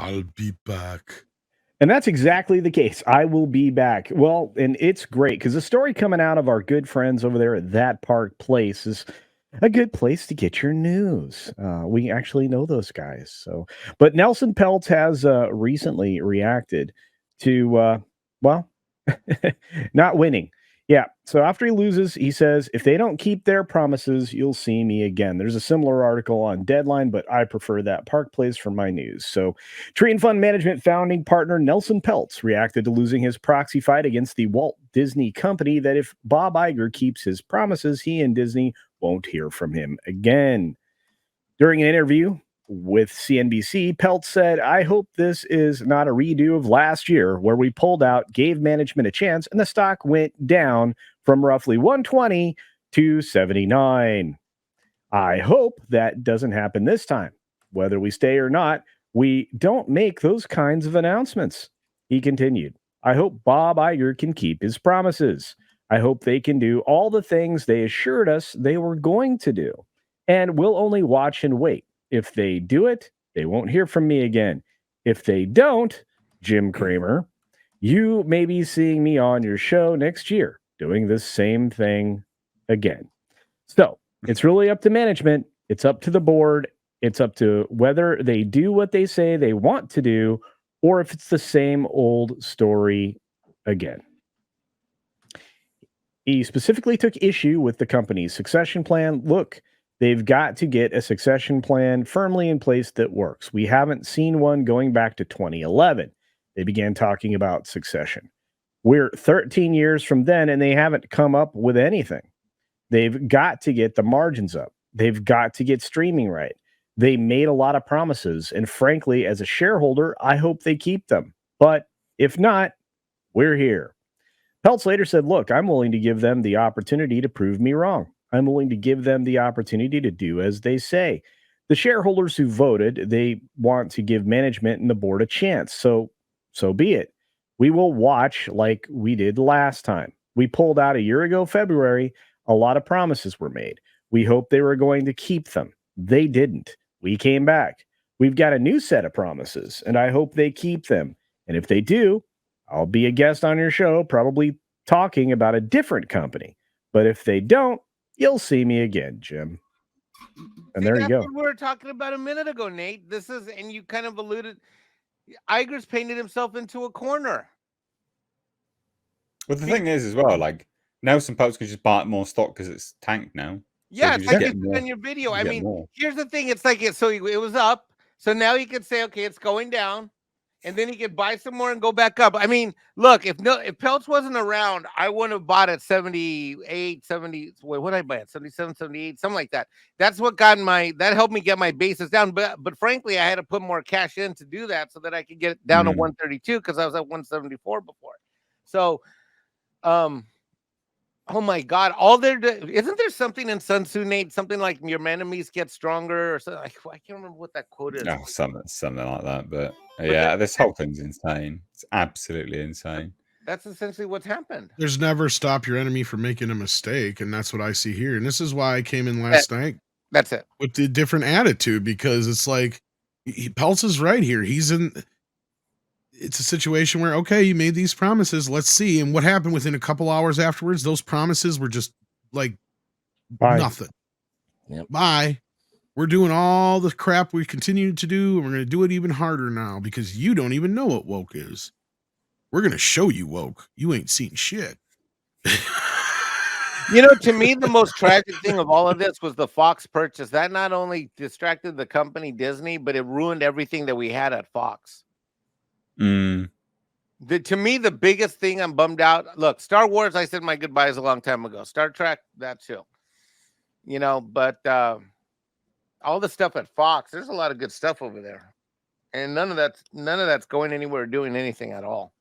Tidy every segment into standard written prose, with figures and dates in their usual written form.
I'll be back. And that's exactly the case. I will be back. Well, and it's great because the story coming out of our good friends over there at That Park Place is a good place to get your news. We actually know those guys. But Nelson Peltz has recently reacted to, well, not winning. Yeah. So after he loses, he says, if they don't keep their promises, you'll see me again. There's a similar article on Deadline, but I prefer That Park Place for my news. So Tree and Fund Management founding partner Nelson Peltz reacted to losing his proxy fight against the Walt Disney Company that if Bob Iger keeps his promises, he and Disney won't hear from him again. During an interview with CNBC, Peltz said, I hope this is not a redo of last year where we pulled out, gave management a chance, and the stock went down from roughly 120 to 79. I hope that doesn't happen this time. Whether we stay or not, we don't make those kinds of announcements. He continued, I hope Bob Iger can keep his promises. I hope they can do all the things they assured us they were going to do. And we'll only watch and wait. If they do it, they won't hear from me again. If they don't, Jim Cramer, you may be seeing me on your show next year doing the same thing again. So it's really up to management. It's up to the board. It's up to whether they do what they say they want to do or if it's the same old story again. He specifically took issue with the company's succession plan. Look, they've got to get a succession plan firmly in place that works. We haven't seen one going back to 2011. They began talking about succession. We're 13 years from then, and they haven't come up with anything. They've got to get the margins up. They've got to get streaming right. They made a lot of promises, and frankly, as a shareholder, I hope they keep them. But if not, we're here. Peltz later said, look, I'm willing to give them the opportunity to prove me wrong. I'm willing to give them the opportunity to do as they say. The shareholders who voted, they want to give management and the board a chance. So be it. We will watch like we did last time. We pulled out a year ago, February. A lot of promises were made. We hoped they were going to keep them. They didn't. We came back. We've got a new set of promises, and I hope they keep them. And if they do, I'll be a guest on your show, probably talking about a different company. But if they don't, you'll see me again, Jim. And there you go. What we were talking about a minute ago, Nate. And you kind of alluded, Iger's painted himself into a corner. Well, the thing is as well, like Nelson Peltz could just buy more stock because it's tanked now. Yeah, it's like you said in your video. I mean, here's the thing. It's like it was up. So now he could say, okay, it's going down. And then he could buy some more and go back up. I mean, look, if Peltz wasn't around, I wouldn't have bought at 78, 70. Wait, what did I buy at 77, 78, something like that. That's what that helped me get my basis down. But frankly, I had to put more cash in to do that so that I could get it down to 132 because I was at 174 before. So, oh my God! Isn't there something in Sun Tzu, Nate? Something like your enemies get stronger, or something. I can't remember what that quote is. No, something like that. But yeah, this whole thing's insane. It's absolutely insane. That's essentially what's happened. There's never stop your enemy from making a mistake, and that's what I see here. And this is why I came in last night. That's it. With the different attitude, because it's like Peltz is right here. It's a situation where, okay, you made these promises. Let's see. And what happened within a couple hours afterwards, those promises were just like nothing. Yep. Bye. We're doing all the crap we continue to do, and we're going to do it even harder now because you don't even know what woke is. We're going to show you woke. You ain't seen shit. To me, the most tragic thing of all of this was the Fox purchase. That not only distracted the company Disney, but it ruined everything that we had at Fox. To me, the biggest thing I'm bummed out. Look, Star Wars, I said my goodbyes a long time ago. Star Trek, that too. But all the stuff at Fox, there's a lot of good stuff over there, and none of that's going anywhere or doing anything at all.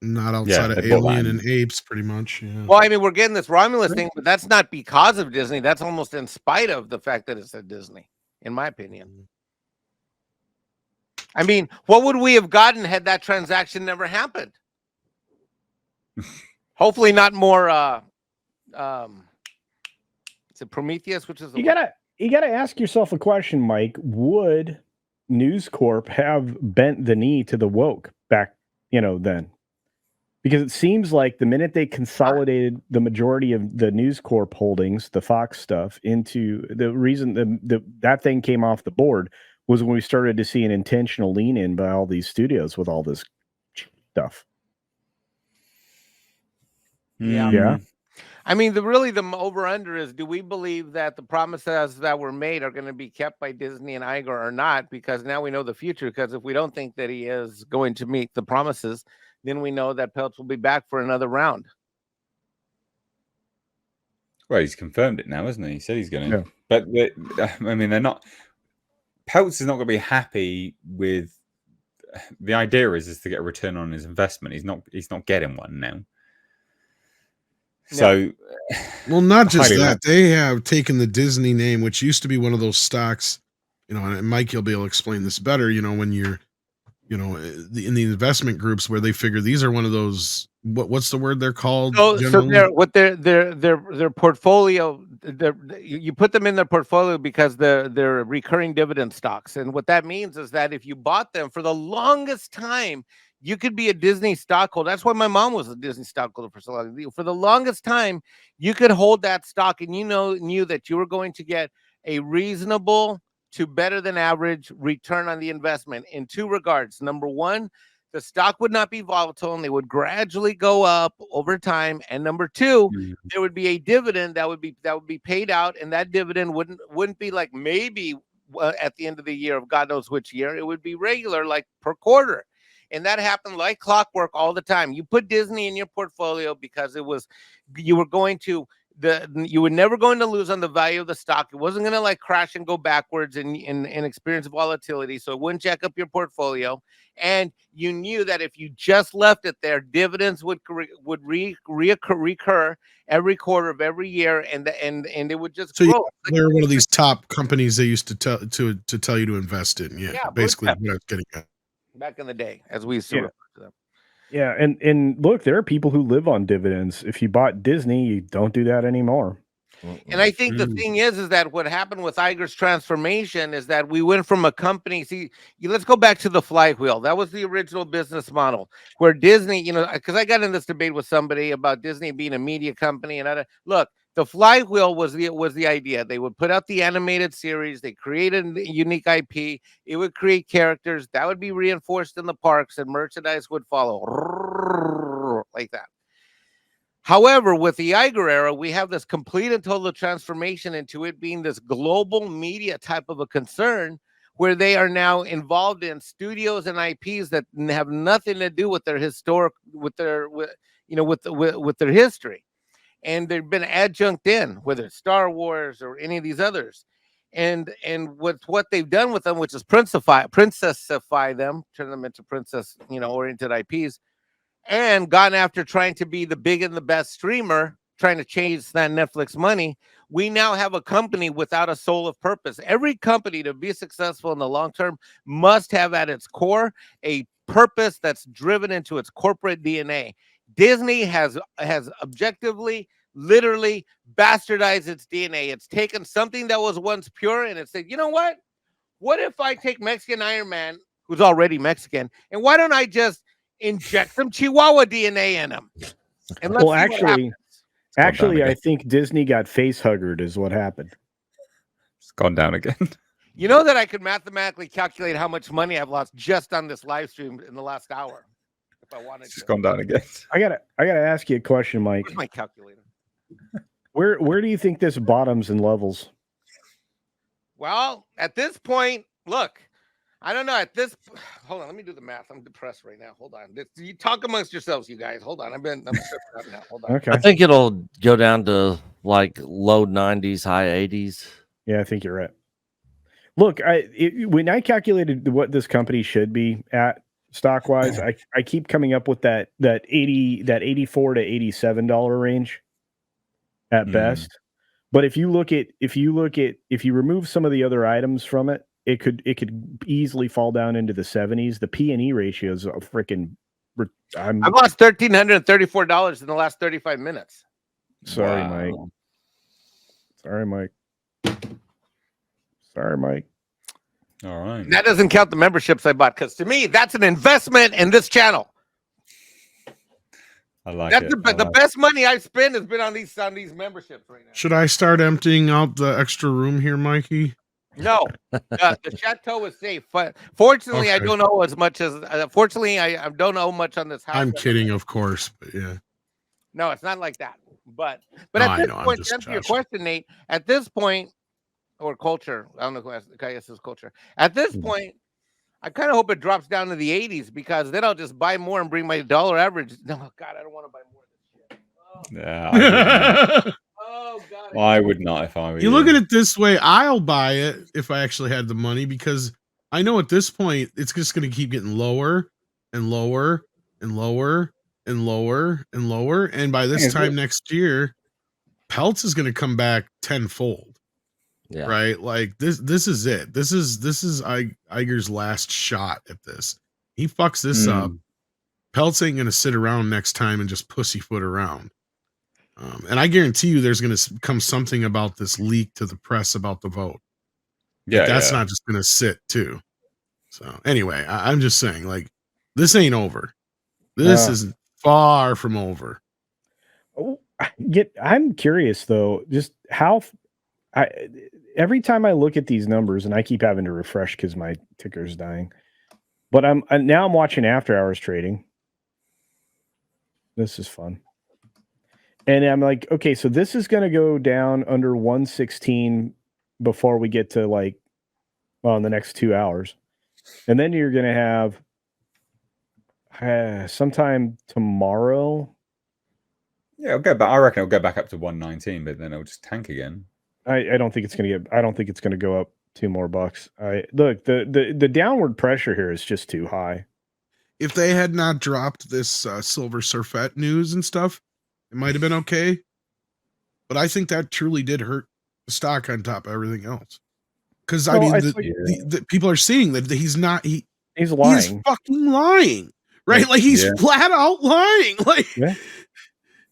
Not outside of Alien and Apes, pretty much. Yeah. Well, I mean, we're getting this Romulus thing, but that's not because of Disney. That's almost in spite of the fact that it's at Disney, in my opinion. I mean, what would we have gotten had that transaction never happened? Hopefully not more it's a Prometheus, which is you gotta ask yourself a question, Mike. Would News Corp have bent the knee to the woke back, then. Because it seems like the minute they consolidated the majority of the News Corp holdings, the Fox stuff, into the reason that thing came off the board was when we started to see an intentional lean in by all these studios with all this stuff. Yeah. Yeah. I mean, the over under is, do we believe that the promises that were made are going to be kept by Disney and Iger or not? Because now we know the future. Because if we don't think that he is going to meet the promises, then we know that Peltz will be back for another round. Well, he's confirmed it now, hasn't he? He said he's going to. Yeah. But I mean, they're not. Peltz is not going to be happy with. The idea is to get a return on his investment. He's not getting one now. So, well, not just that, they have taken the Disney name, which used to be one of those stocks, and Mike, you'll be able to explain this better, when you're, in the investment groups where they figure these are one of those, what's the word they're called? So their portfolio, you put them in their portfolio because they're recurring dividend stocks. And what that means is that if you bought them for the longest time, you could be a Disney stockholder. That's why my mom was a Disney stockholder for so long. For the longest time, you could hold that stock and knew that you were going to get a reasonable to better than average return on the investment in two regards. Number one, the stock would not be volatile and they would gradually go up over time. And number two, there would be a dividend that would be paid out, and that dividend wouldn't be like maybe at the end of the year of God knows which year. It would be regular, like per quarter. And that happened like clockwork all the time. You put Disney in your portfolio because you were never going to lose on the value of the stock. It wasn't going to like crash and go backwards and experience volatility. So it wouldn't jack up your portfolio. And you knew that if you just left it there, dividends would recur every quarter of every year, and it would just grow. They're one of these top companies they used to tell you to invest in. Yeah, basically what I was getting at. Back in the day, as we used to refer to them. Yeah, and look, there are people who live on dividends. If you bought Disney, you don't do that anymore. And I think the thing is that what happened with Iger's transformation is that we went from a company. Let's go back to the flywheel. That was the original business model where Disney, because I got in this debate with somebody about Disney being a media company, and look, the flywheel was the idea. They would put out the animated series. They created a unique IP. It would create characters that would be reinforced in the parks, and merchandise would follow like that. However, with the Iger era, we have this complete and total transformation into it being this global media type of a concern, where they are now involved in studios and IPs that have nothing to do with their with their history. And they've been adjunct in, whether it's Star Wars or any of these others. And what they've done with them, which is princessify them, turn them into princess, oriented IPs, and gone after trying to be the big and the best streamer, trying to change that Netflix money. We now have a company without a soul of purpose. Every company, to be successful in the long term, must have at its core a purpose that's driven into its corporate DNA. Disney has objectively, literally bastardized its DNA. It's taken something that was once pure and it said, you know what? What if I take Mexican Iron Man, who's already Mexican, and why don't I just inject some Chihuahua DNA in him? And let's actually, I think Disney got face huggered is what happened. It's gone down again. You know that I could mathematically calculate how much money I've lost just on this live stream in the last hour. If I wanted it's gone down again. I gotta ask you a question, Mike. Where's my calculator? Where do you think this bottoms and levels? Well, at this point, look, I don't know. Hold on, let me do the math. I'm depressed right now. Hold on. You talk amongst yourselves, you guys. Hold on. I'm stressed now. Hold on. Okay. I think it'll go down to like low 90s, high 80s. Yeah, I think you're right. Look, when I calculated what this company should be at stock wise, I keep coming up with that $84 to $87 range at best. But if you remove some of the other items from it, it could easily fall down into the 70s. The P&E ratios are freaking. I've lost $1,334 in the last 35 minutes. Sorry, Mike. Sorry, Mike. All right. And that doesn't count the memberships I bought, because to me, that's an investment in this channel. I like That's it. the best money I've spent has been on these memberships right now. Should I start emptying out the extra room here, Mikey? No, the chateau is safe. But fortunately, I Okay. don't know as much as. Fortunately, I don't know much on this house. I'm kidding, of course, but yeah. No, it's not like that. But No, at I this know, I'm point, just to answer your joshing. question, Nate, at this point, or culture, I don't know who asked, I guess it's culture. At this point, I kind of hope it drops down to the 80s, because then I'll just buy more and bring my dollar average. No, God, I don't want to buy more of this shit. Yeah, Oh, God. I would not if I were You look at it this way, I'll buy it if I actually had the money, because I know at this point it's just going to keep getting lower and lower and lower and lower and lower. And by this time next year, Peltz is going to come back tenfold. Yeah. Right? Like this is it. This is Iger's last shot at this. He fucks this up. Peltz ain't going to sit around next time and just pussyfoot around. And I guarantee you there's going to come something about this leak to the press about the vote. Yeah, that's not just going to sit too. So anyway, I'm just saying, like, this ain't over. This is far from over. I'm curious though, just how every time I look at these numbers, and I keep having to refresh because my ticker's dying, but I'm watching after hours trading. This is fun. And I'm like, okay, so this is going to go down under 116 before we get to in the next 2 hours. And then you're going to have sometime tomorrow. Yeah, I reckon it'll go back up to 119, but then it'll just tank again. I don't think it's going to I don't think it's going to go up $2 more. Look, the downward pressure here is just too high. If they had not dropped this Silver Surfette news and stuff, it might have been okay. But I think that truly did hurt the stock on top of everything else. Because the people are seeing that he's lying. He's fucking lying, right? Like he's flat out lying. Like,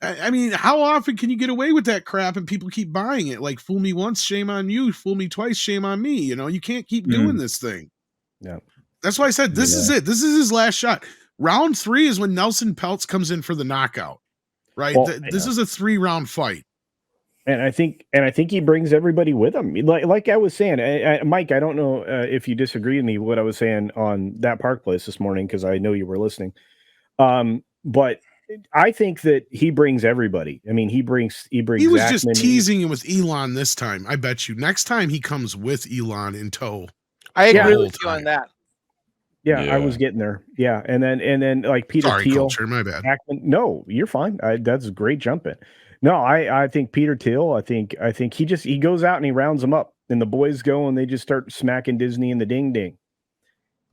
I mean, how often can you get away with that crap and people keep buying it? Like, fool me once, shame on you. Fool me twice, shame on me. You know, you can't keep doing this thing. Yeah, that's why I said this is it. This is his last shot. Round 3 is when Nelson Peltz comes in for the knockout. Right, this is a 3-round fight, and I think he brings everybody with him. Like I was saying, Mike, I don't know if you disagree with me what I was saying on that Park Place this morning, because I know you were listening. But I think that he brings everybody. I mean, he brings. He was just teasing it with Elon this time. I bet you next time he comes with Elon in tow. I agree with you on that. Yeah, I was getting there. Yeah, and then like Peter Thiel. Culture, my bad. No, you're fine. That's a great jump in. No, I think Peter Thiel. I think he goes out and he rounds them up, and the boys go and they just start smacking Disney in the ding ding.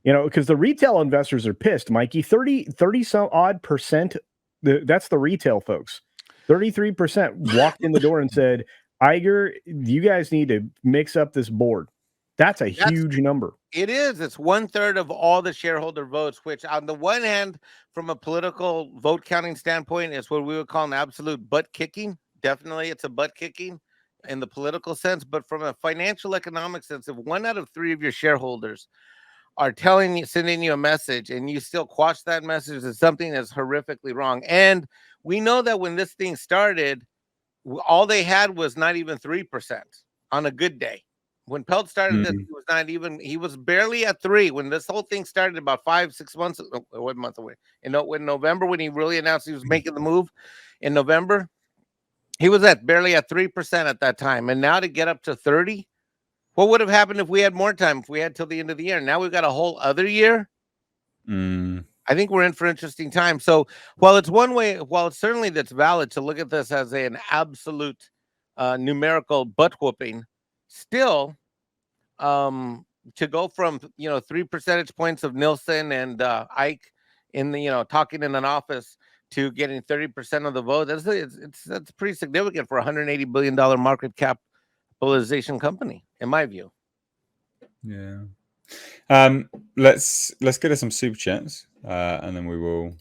You know, because the retail investors are pissed, Mikey. 30 some odd percent. That's the retail folks. 33% walked in the door and said, "Iger, you guys need to mix up this board." That's huge number. It is. It's 1/3 of all the shareholder votes, which on the one hand, from a political vote counting standpoint, is what we would call an absolute butt kicking. Definitely, it's a butt kicking in the political sense. But from a financial economic sense, if 1 out of 3 of your shareholders are sending you a message and you still quash that message, it's something that's horrifically wrong. And we know that when this thing started, all they had was not even 3% on a good day. When Peltz started this, he was barely at 3. When this whole thing started about 5-6 months, 1 month away. In November, when he really announced he was making the move in November, he was barely at 3% at that time. And now to get up to 30, what would have happened if we had more time, if we had till the end of the year? Now we've got a whole other year. I think we're in for interesting time. So while it's certainly that's valid to look at this as an absolute numerical butt whooping, still, to go from 3 percentage points of Nielsen and Ike in the talking in an office to getting 30% of the vote, that's pretty significant for a $180 billion market capitalization company, in my view. Yeah. Let's get us some super chats, and then we will